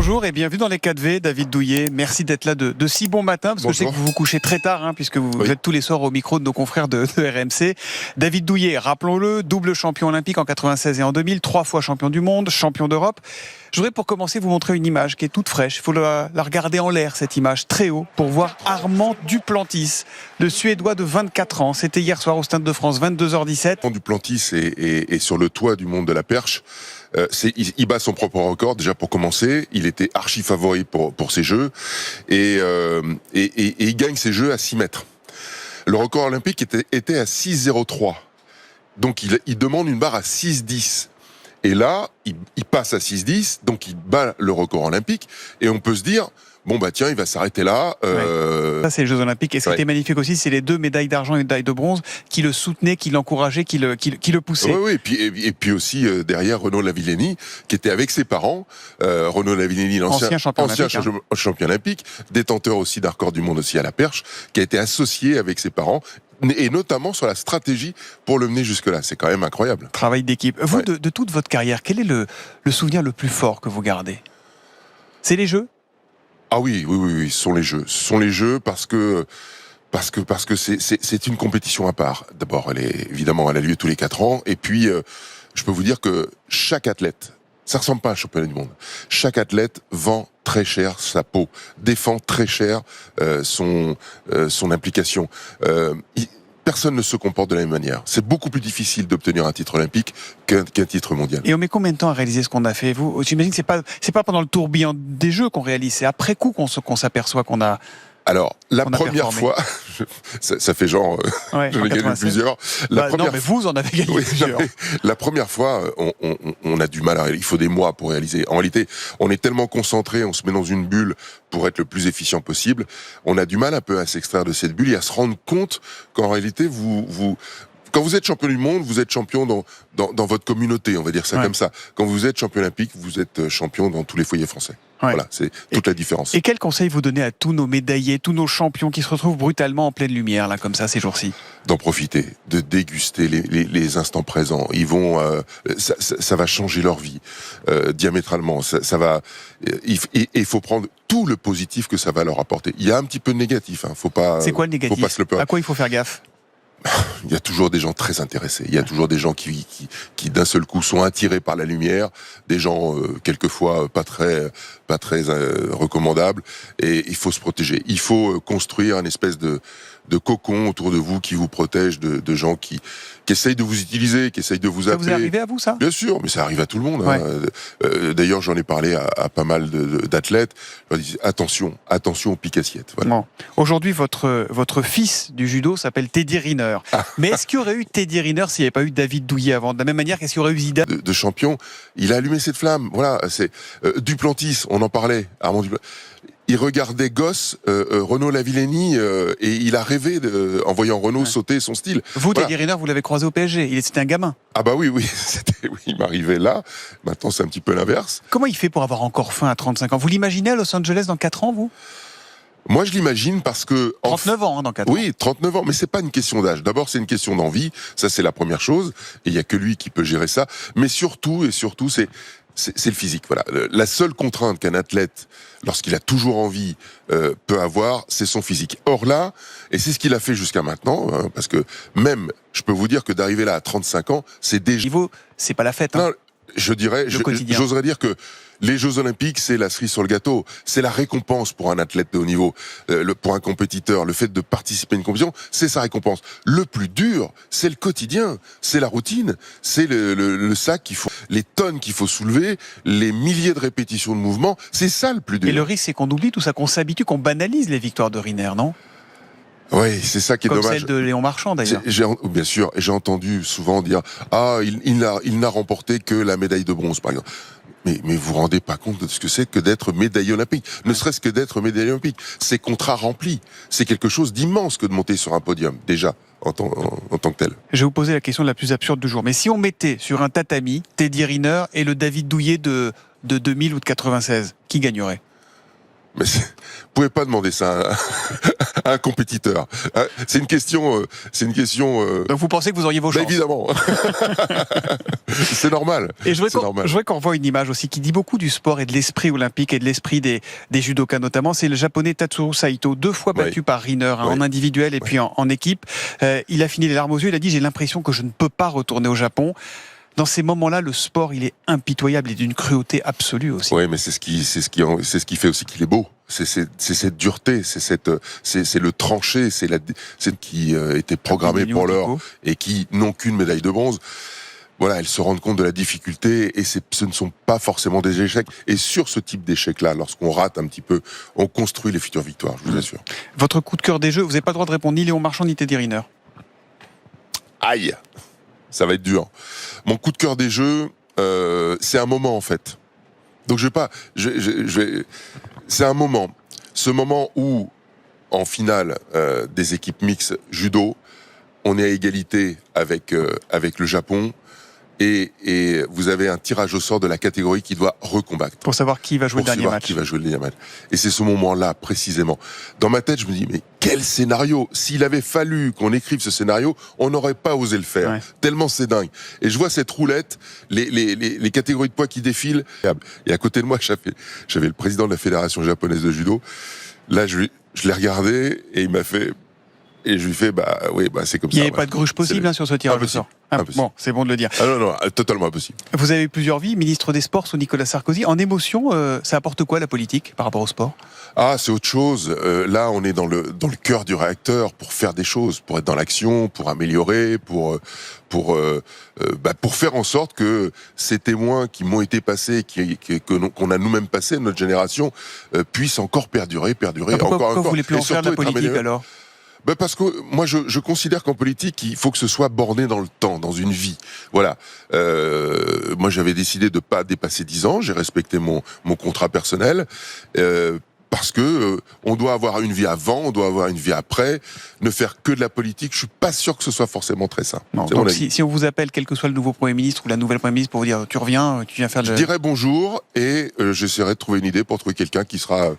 Bonjour et bienvenue dans les 4V, David Douillet. Merci d'être là de si bon matin, parce que je sais que vous vous couchez très tard, puisque vous êtes tous les soirs au micro de nos confrères de RMC. David Douillet, rappelons-le, double champion olympique en 96 et en 2000, 3 fois champion du monde, champion d'Europe. Je voudrais pour commencer vous montrer une image qui est toute fraîche. Il faut la regarder en l'air, cette image, très haut, pour voir Armand Duplantis, le Suédois de 24 ans. C'était hier soir au Stade de France, 22h17. Armand Duplantis est sur le toit du monde de la perche. Il bat son propre record déjà pour commencer. Il était archi favori pour ses jeux et il gagne ses jeux à 6 mètres. Le record olympique était à 6,03. Donc il demande une barre à 6,10. Et là, il passe à 6,10, donc il bat le record olympique. Et on peut se dire, bon bah tiens, il va s'arrêter là. Ça c'est les Jeux Olympiques. Et ce qui était magnifique aussi, c'est les 2 médailles d'argent et une médaille de bronze qui le soutenaient, qui l'encourageaient, qui le poussaient. Oui, et puis aussi derrière Renaud Lavillenie, qui était avec ses parents. Renaud Lavillenie, l'ancien champion olympique, détenteur aussi d'un record du monde aussi à la perche, qui a été associé avec ses parents. Et notamment sur la stratégie pour le mener jusque-là. C'est quand même incroyable. Travail d'équipe. Vous, de toute votre carrière, quel est le souvenir le plus fort que vous gardez ? C'est les Jeux ? Ah oui, ce sont les Jeux. Ce sont les Jeux parce que c'est une compétition à part. D'abord, elle a lieu tous les 4 ans. Et puis, je peux vous dire que chaque athlète, ça ressemble pas à un championnat du monde. Chaque athlète vend très cher sa peau, défend très cher son implication. Personne ne se comporte de la même manière. C'est beaucoup plus difficile d'obtenir un titre olympique qu'un titre mondial. Et on met combien de temps à réaliser ce qu'on a fait ? Vous, j'imagine que c'est pas pendant le tourbillon des Jeux qu'on réalise, c'est après coup qu'on s'aperçoit qu'on a. Alors, la première fois, ça fait genre, j'en ai gagné plusieurs. Non, mais vous en avez gagné plusieurs. La première fois, on a du mal à réaliser. Il faut des mois pour réaliser. En réalité, on est tellement concentré, on se met dans une bulle pour être le plus efficient possible. On a du mal un peu à s'extraire de cette bulle et à se rendre compte qu'en réalité, quand vous êtes champion du monde, vous êtes champion dans votre communauté, on va dire ça comme ça. Quand vous êtes champion olympique, vous êtes champion dans tous les foyers français. Voilà, c'est toute la différence. Et quel conseil vous donnez à tous nos médaillés, tous nos champions qui se retrouvent brutalement en pleine lumière, là, comme ça, ces jours-ci ? D'en profiter, de déguster les instants présents. Ils vont, ça va changer leur vie diamétralement. Ça va. Il faut prendre tout le positif que ça va leur apporter. Il y a un petit peu de négatif. Faut pas. C'est quoi le négatif ? Faut pas se le peur. À quoi il faut faire gaffe ? Il y a toujours des gens très intéressés. Il y a toujours des gens qui d'un seul coup sont attirés par la lumière, des gens quelquefois pas très recommandables. Et il faut se protéger. Il faut construire une espèce de cocon autour de vous qui vous protège de gens qui essayent de vous utiliser, qui essayent de vous appeler. Ça vous est arrivé à vous, ça ? Bien sûr, mais ça arrive à tout le monde. D'ailleurs, j'en ai parlé à pas mal d'athlètes. Je leur dis attention aux piques-assiettes. Voilà. Bon. Aujourd'hui, votre fils du judo s'appelle Teddy Riner. Mais est-ce qu'il y aurait eu Teddy Riner s'il n'y avait pas eu David Douillet avant ? De la même manière, qu'est-ce qu'il y aurait eu Zidane ? De champion, il a allumé cette flamme. Voilà, c'est Duplantis, on en parlait. Armand Duplantis. Il regardait gosse Renaud Lavillenie et il a rêvé en voyant Renaud sauter son style. Vous, Teddy Riner, vous l'avez croisé au PSG. C'était un gamin. Ah bah oui, il m'arrivait là. Maintenant, c'est un petit peu l'inverse. Comment il fait pour avoir encore faim à 35 ans ? Vous l'imaginez à Los Angeles dans 4 ans, vous ? Moi, je l'imagine parce que... 39 ans, dans 4 ans. Oui, 39 ans, mais c'est pas une question d'âge. D'abord, c'est une question d'envie. Ça, c'est la première chose. Et il y a que lui qui peut gérer ça. Mais surtout, c'est le physique. Voilà. La seule contrainte qu'un athlète, lorsqu'il a toujours envie, peut avoir, c'est son physique. Or là, et c'est ce qu'il a fait jusqu'à maintenant, parce que même, je peux vous dire que d'arriver là à 35 ans, c'est déjà... Niveau, c'est pas la fête. Non, j'oserais dire que les Jeux Olympiques, c'est la cerise sur le gâteau. C'est la récompense pour un athlète de haut niveau, pour un compétiteur. Le fait de participer à une compétition, c'est sa récompense. Le plus dur, c'est le quotidien, c'est la routine, c'est le sac qu'il faut, les tonnes qu'il faut soulever, les milliers de répétitions de mouvements. C'est ça le plus dur. Et le risque, c'est qu'on oublie tout ça, qu'on s'habitue, qu'on banalise les victoires de Riner, non ? Oui, c'est ça qui est dommage. Comme celle de Léon Marchand, d'ailleurs. Bien sûr, et j'ai entendu souvent dire il n'a remporté que la médaille de bronze, par exemple. Mais vous vous rendez pas compte de ce que c'est que d'être médaillé olympique. Ne serait-ce que d'être médaillé olympique. C'est contrat rempli. C'est quelque chose d'immense que de monter sur un podium, déjà, en tant que tel. Je vais vous poser la question la plus absurde du jour. Mais si on mettait sur un tatami Teddy Riner et le David Douillet de 2000 ou de 96, qui gagnerait ? Mais vous pouvez pas demander ça à un compétiteur. C'est une question. Donc vous pensez que vous auriez vos chances? Évidemment. C'est normal. Et je voudrais qu'on revoie une image aussi qui dit beaucoup du sport et de l'esprit olympique et de l'esprit des judokas notamment. C'est le japonais Tatsuro Saito, 2 fois battu par Riner, en individuel et puis en équipe. Il a fini les larmes aux yeux. Il a dit: j'ai l'impression que je ne peux pas retourner au Japon. Dans ces moments-là, le sport, il est impitoyable et d'une cruauté absolue aussi. Oui, mais c'est ce qui fait aussi qu'il est beau. C'est cette dureté, c'est le tranché, c'est qui était programmé pour l'heure et qui n'ont qu'une médaille de bronze. Voilà, elles se rendent compte de la difficulté et ce ne sont pas forcément des échecs. Et sur ce type d'échec-là, lorsqu'on rate un petit peu, on construit les futures victoires, je vous assure. Votre coup de cœur des Jeux, vous n'avez pas le droit de répondre ni Léon Marchand ni Teddy Riner. Aïe, ça va être dur. Mon coup de cœur des Jeux, c'est un moment en fait. Donc c'est un moment. Ce moment où, en finale des équipes mixtes judo, on est à égalité avec le Japon. Et vous avez un tirage au sort de la catégorie qui doit recombattre. Pour savoir qui va jouer le dernier match. Et c'est ce moment-là, précisément. Dans ma tête, je me dis, mais quel scénario! S'il avait fallu qu'on écrive ce scénario, on n'aurait pas osé le faire. Ouais. Tellement c'est dingue. Et je vois cette roulette, les catégories de poids qui défilent. Et à côté de moi, j'avais le président de la Fédération japonaise de judo. Là, je l'ai regardé et il m'a fait... Et je lui fais, c'est comme ça. Il n'y avait pas de gruge possible sur ce tirage au sort. Bon, c'est bon de le dire. Ah non, totalement impossible. Vous avez eu plusieurs vies, ministre des Sports sous Nicolas Sarkozy. En émotion, ça apporte quoi la politique par rapport au sport? Ah, c'est autre chose. Là, on est dans le cœur du réacteur pour faire des choses, pour être dans l'action, pour améliorer, pour faire en sorte que ces témoins qui m'ont été passés, qu'on a nous-mêmes passés, notre génération, puissent encore perdurer. Pourquoi vous voulez plus en faire de la politique alors? Parce que moi je considère qu'en politique il faut que ce soit borné dans le temps, dans une vie. Voilà. Moi j'avais décidé de pas dépasser 10 ans. J'ai respecté mon contrat personnel. Parce que on doit avoir une vie avant, on doit avoir une vie après. Ne faire que de la politique, je suis pas sûr que ce soit forcément très sain. Non, donc si on vous appelle, quel que soit le nouveau Premier ministre ou la nouvelle Premier ministre, pour vous dire tu viens faire Je dirais bonjour et j'essaierai de trouver une idée pour trouver quelqu'un qui sera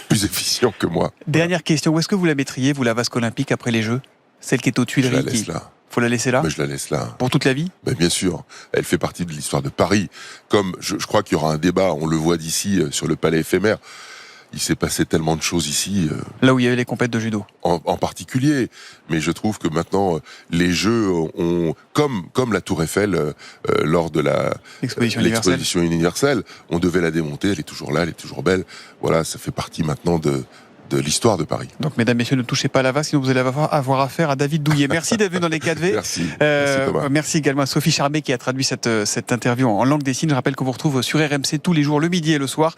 plus efficient que moi. Dernière question, où est-ce que vous la mettriez, vous, la vasque olympique après les Jeux? Celle qui est aux Tuileries. Je la laisse là. Faut la laisser là? Mais je la laisse là. Pour toute la vie? Mais bien sûr. Elle fait partie de l'histoire de Paris. Comme je crois qu'il y aura un débat, on le voit d'ici, sur le palais éphémère. Il s'est passé tellement de choses ici. Là où il y avait les compètes de judo. En particulier. Mais je trouve que maintenant, les Jeux ont, comme la Tour Eiffel, lors de l'exposition universelle, on devait la démonter. Elle est toujours là, elle est toujours belle. Voilà, ça fait partie maintenant de l'histoire de Paris. Donc, mesdames, messieurs, ne touchez pas à la vasque, sinon vous allez avoir affaire à David Douillet. Merci d'être venu dans les 4V. Merci. Merci Thomas. Merci également à Sophie Charbet qui a traduit cette interview en langue des signes. Je rappelle qu'on vous retrouve sur RMC tous les jours, le midi et le soir.